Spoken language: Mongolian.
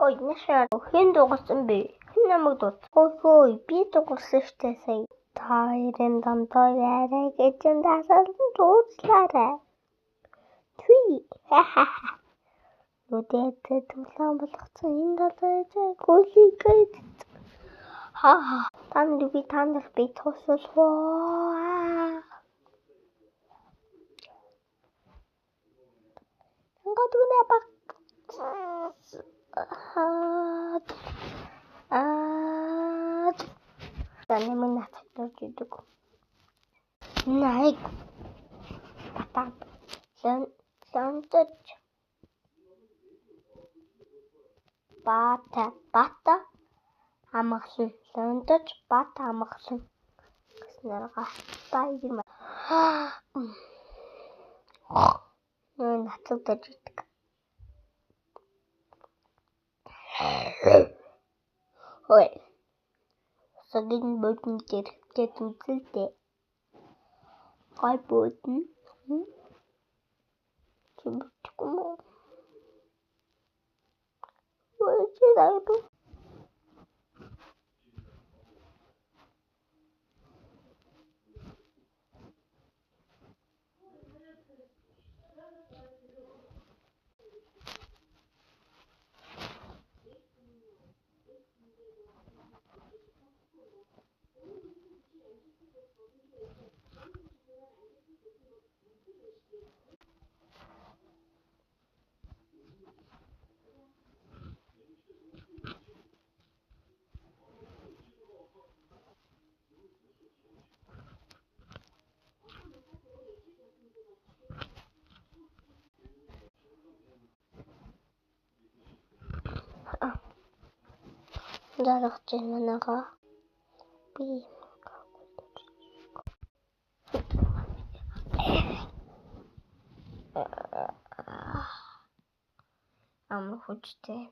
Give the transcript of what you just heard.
Ой, нашаа хэн дууссан бэ? Хэн намайг дут? Ой, би дууссан штэ сая. Тайрын дамтай арай гэжэн дасалсан дууслаарай. Түй. Нүдэд тулаан болгоцсон энэ далайжаа гүлийгээд. Тандар би тусалваа. Тэнгодүнэ баг. Таны минь натагтаж идэг. Найг. Батаа. Лантаж. Бата. Амгалан. Лантаж бата амгалан. Гэснээрээ баяр. Натагтаж идэг. Ой. Сагин бодон дэрхтээ үзэлтэй. Гай бодон. Чимчгүм. Ой, чирайду. Дарах чимэнага. Би ам хүчтэй.